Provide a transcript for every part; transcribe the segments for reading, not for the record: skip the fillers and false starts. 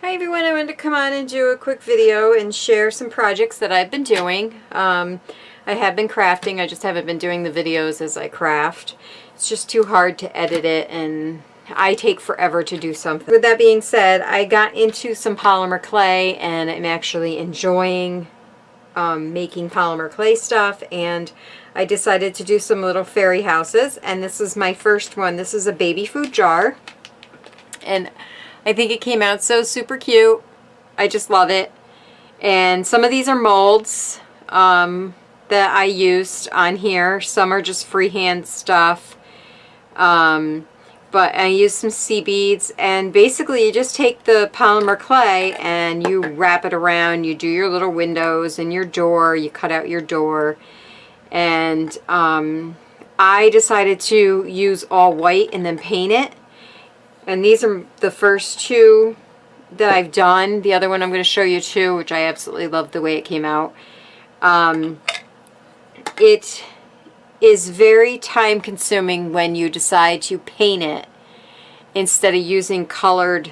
Hi everyone, I wanted to come on and do a quick video and share some projects that I've been doing. I have been crafting, I just haven't been doing the videos as I craft. It's just too hard to edit it and I take forever to do something. With that being said, I got into some polymer clay and I'm actually enjoying making polymer clay stuff, and I decided to do some little fairy houses, and this is my first one. This is a baby food jar. And I think it came out so super cute. I just love it. And some of these are molds that I used on here. Some are just freehand stuff. But I used some sea beads. And basically you just take the polymer clay and you wrap it around. You do your little windows and your door. You cut out your door. And I decided to use all white and then paint it. And these are the first two that I've done. The other one I'm going to show you too, which I absolutely love the way it came out. It is very time consuming when you decide to paint it instead of using colored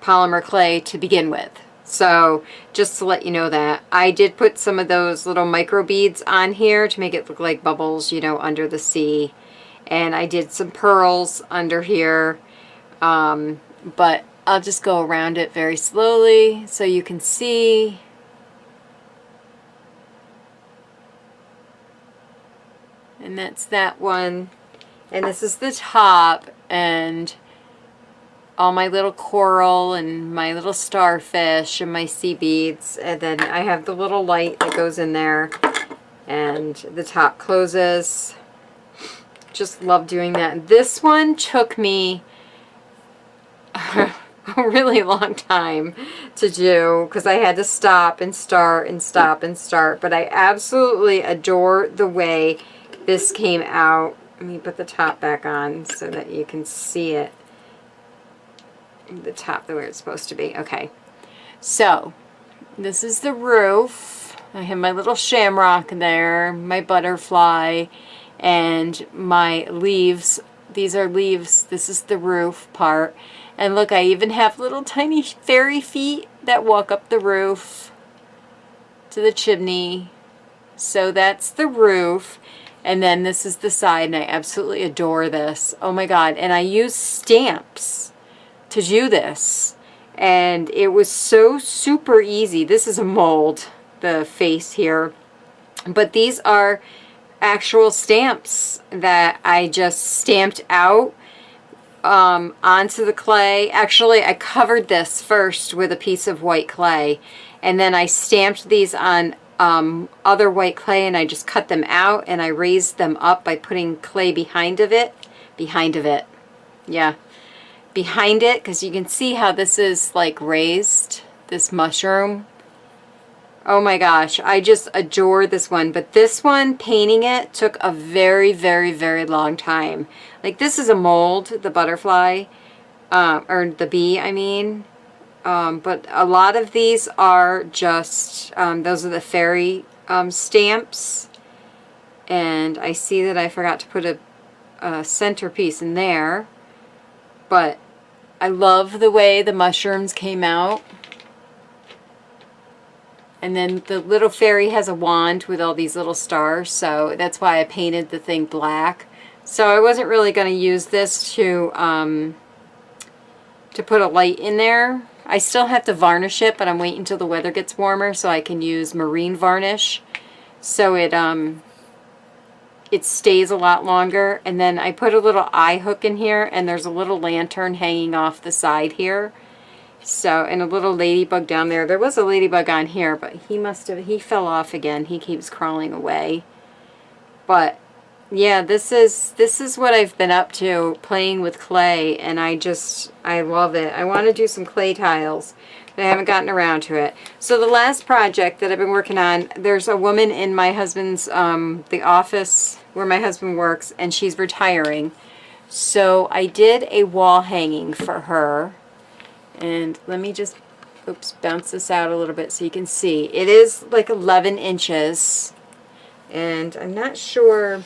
polymer clay to begin with. So just to let you know that. I did put some of those little micro beads on here to make it look like bubbles, you know, under the sea. And I did some pearls under here. But I'll just go around it very slowly so you can see. And that's that one. And this is the top, and all my little coral and my little starfish and my sea beads. And then I have the little light that goes in there, and the top closes. Just love doing that. This one took me a really long time to do because I had to stop and start and stop and start, but I absolutely adore the way this came out. Let me put the top back on so that you can see it. The top the way it's supposed to be. Okay, so this is the roof. I have my little shamrock there, my butterfly, and my leaves. These are leaves. This is the roof part. And look, I even have little tiny fairy feet that walk up the roof to the chimney. So that's the roof. And then this is the side, and I absolutely adore this. Oh my God. And I used stamps to do this. And it was so super easy. This is a mold, the face here. But these are actual stamps that I just stamped out onto the clay. Actually, I covered this first with a piece of white clay, and then I stamped these on other white clay, and I just cut them out and I raised them up by putting clay behind it, yeah, behind it, because you can see how this is like raised, this mushroom. Oh my gosh, I just adore this one. But this one, painting it, took a very, very, very long time. Like, this is a mold, the butterfly, or the bee, I mean. But a lot of these are just, those are the fairy stamps. And I see that I forgot to put a centerpiece in there. But I love the way the mushrooms came out. And then the little fairy has a wand with all these little stars, so that's why I painted the thing black. So I wasn't really going to use this to put a light in there. I still have to varnish it, but I'm waiting until the weather gets warmer so I can use marine varnish. So it stays a lot longer. And then I put a little eye hook in here, and there's a little lantern hanging off the side here. So, and a little ladybug down there. There was a ladybug on here, but he fell off again. He keeps crawling away. But yeah, this is what I've been up to, playing with clay, and I love it. I want to do some clay tiles, but I haven't gotten around to it. So the last project that I've been working on, there's a woman in my husband's the office where my husband works, and she's retiring. So I did a wall hanging for her. And let me just, bounce this out a little bit so you can see. It is like 11 inches. And I'm not sure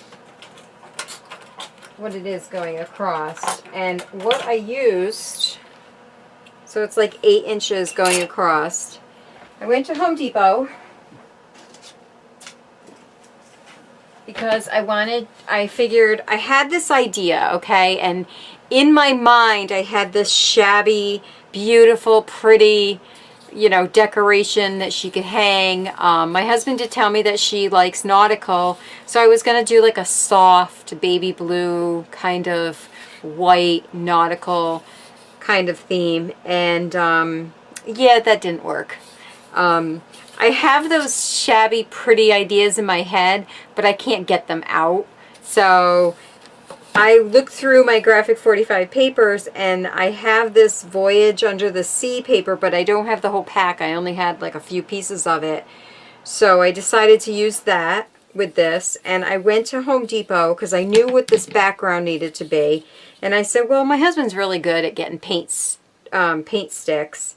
what it is going across. And what I used, So it's like 8 inches going across. I went to Home Depot because I figured I had this idea, okay? And in my mind, I had this shabby, beautiful, pretty, you know, decoration that she could hang. My husband did tell me that she likes nautical, so I was going to do like a soft baby blue kind of white nautical kind of theme. And yeah, that didn't work. I have those shabby, pretty ideas in my head, but I can't get them out. So I looked through my Graphic 45 papers, and I have this Voyage Under the Sea paper, but I don't have the whole pack. I only had like a few pieces of it. So I decided to use that with this, and I went to Home Depot because I knew what this background needed to be. And I said, well, my husband's really good at getting paint sticks,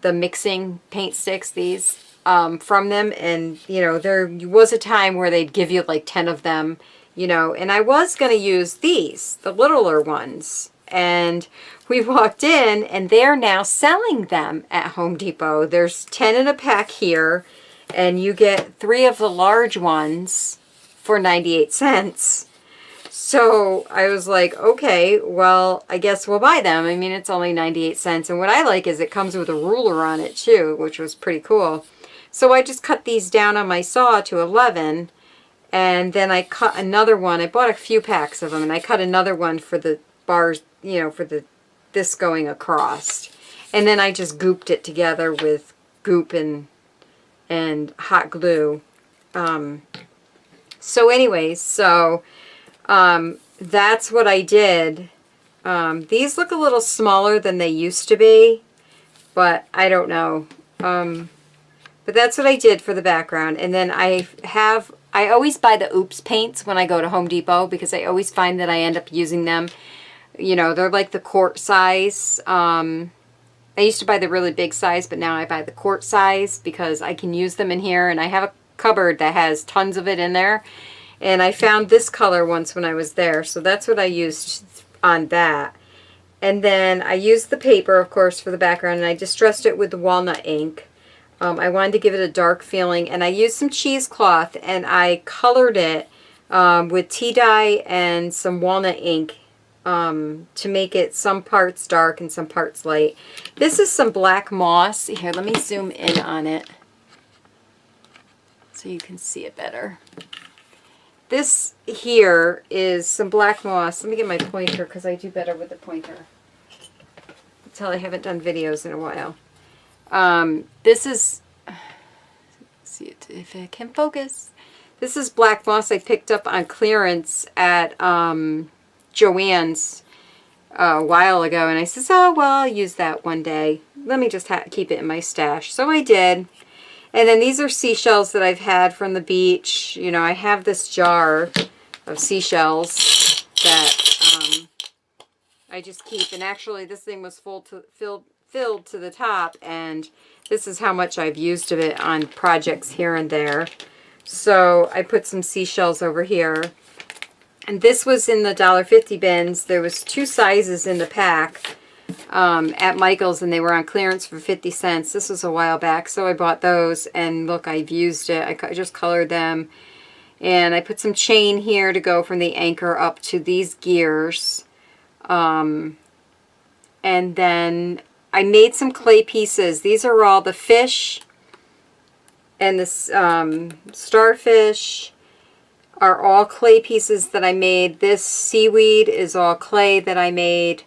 the mixing paint sticks, these. From them, and you know, there was a time where they'd give you like 10 of them, you know, and I was going to use these, the littler ones, and we walked in and they're now selling them at Home Depot. There's 10 in a pack here, and you get 3 of the large ones for 98 cents. So I was like, okay, well, I guess we'll buy them. I mean, it's only 98 cents, and what I like is it comes with a ruler on it too, which was pretty cool. So I just cut these down on my saw to 11, and then I cut another one. I bought a few packs of them, and I cut another one for the bars, you know, for this going across. And then I just gooped it together with goop and hot glue. So anyways, that's what I did. These look a little smaller than they used to be, but I don't know. But that's what I did for the background. And then I always buy the Oops paints when I go to Home Depot, because I always find that I end up using them. You know, they're like the quart size. I used to buy the really big size, but now I buy the quart size because I can use them in here. And I have a cupboard that has tons of it in there. And I found this color once when I was there, so that's what I used on that. And then I used the paper, of course, for the background, and I distressed it with the walnut ink. I wanted to give it a dark feeling, and I used some cheesecloth, and I colored it with tea dye and some walnut ink to make it some parts dark and some parts light. This is some black moss. Here, let me zoom in on it so you can see it better. This here is some black moss. Let me get my pointer because I do better with the pointer. Until I haven't done videos in a while. This is, see it if it can focus. This is black moss I picked up on clearance at Joann's a while ago, and I says, oh well, I'll use that one day. Let me just keep it in my stash. So I did. And then these are seashells that I've had from the beach. You know, I have this jar of seashells that I just keep. And actually, this thing was filled to the top, and this is how much I've used of it on projects here and there. So I put some seashells over here. And this was in the $1.50 bins. There was 2 sizes in the pack at Michael's, and they were on clearance for 50 cents. This was a while back, so I bought those, and look, I've used it. I just colored them, and I put some chain here to go from the anchor up to these gears. And then I made some clay pieces. These are all the fish and the starfish are all clay pieces that I made. This seaweed is all clay that I made.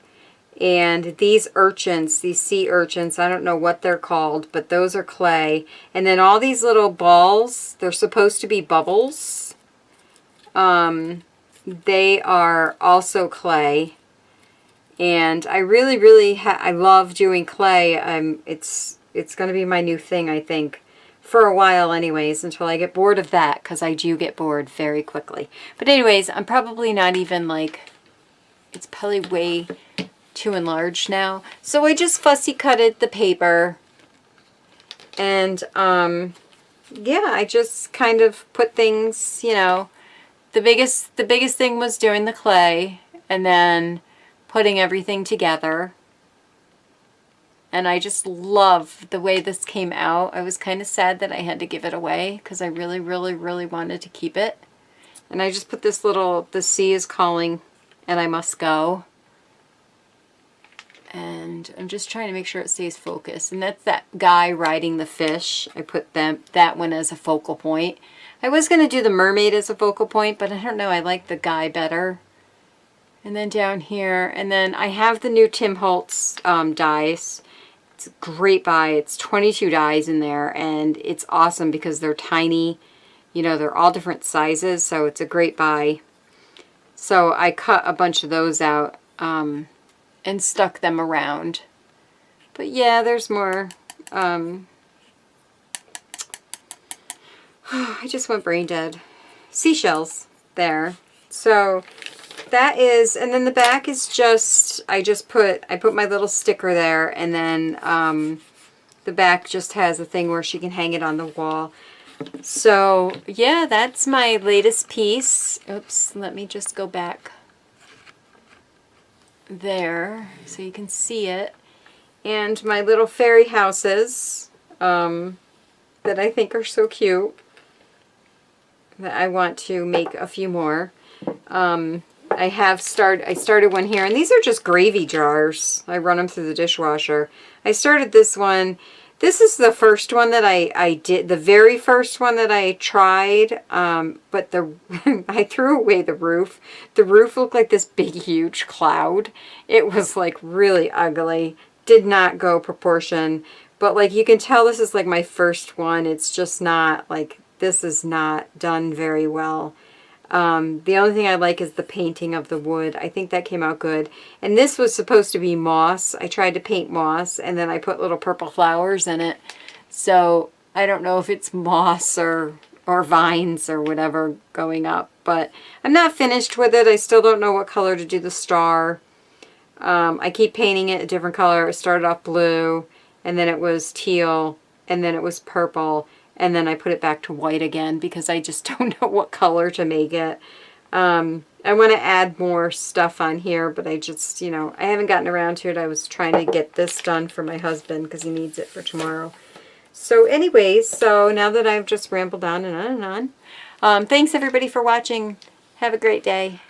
And these urchins, these sea urchins, I don't know what they're called, but those are clay. And then all these little balls, they're supposed to be bubbles. They are also clay. And I really, I love doing clay. It's going to be my new thing, I think. For a while anyways, until I get bored of that, because I do get bored very quickly. But anyways, I'm probably not even like, it's probably way too enlarged now. So I just fussy cutted the paper, and yeah, I just kind of put things, you know, the biggest thing was doing the clay and then putting everything together. And I just love the way this came out. I was kind of sad that I had to give it away because I really, really, really wanted to keep it. And I just put this little, the sea is calling and I must go. And I'm just trying to make sure it stays focused. And that's that guy riding the fish. I put that one as a focal point. I was going to do the mermaid as a focal point, but I don't know. I like the guy better. And then down here, and then I have the new Tim Holtz dies. It's a great buy. It's 22 dies in there, and it's awesome because they're tiny. You know, they're all different sizes, so it's a great buy. So I cut a bunch of those out and stuck them around. But yeah, there's more. I just went brain dead. Seashells there. So that is, and then the back is just, I put my little sticker there, and then the back just has a thing where she can hang it on the wall. So yeah, that's my latest piece. Oops, let me just go back there so you can see it. And my little fairy houses that I think are so cute that I want to make a few more. I started one here, and these are just gravy jars. I run them through the dishwasher. I started this one. This is the first one that I did, the very first one that I tried, but I threw away the roof. The roof looked like this big, huge cloud. It was like really ugly. Did not go proportion, but like you can tell this is like my first one. It's just not like, this is not done very well. The only thing I like is the painting of the wood. I think that came out good. And this was supposed to be moss. I tried to paint moss, and then I put little purple flowers in it. So I don't know if it's moss or vines or whatever going up. But I'm not finished with it. I still don't know what color to do the star. I keep painting it a different color. It started off blue, and then it was teal, and then it was purple. And then I put it back to white again because I just don't know what color to make it. I want to add more stuff on here, but I just, you know, I haven't gotten around to it. I was trying to get this done for my husband because he needs it for tomorrow. So anyways, so now that I've just rambled on and on and on, thanks everybody for watching. Have a great day.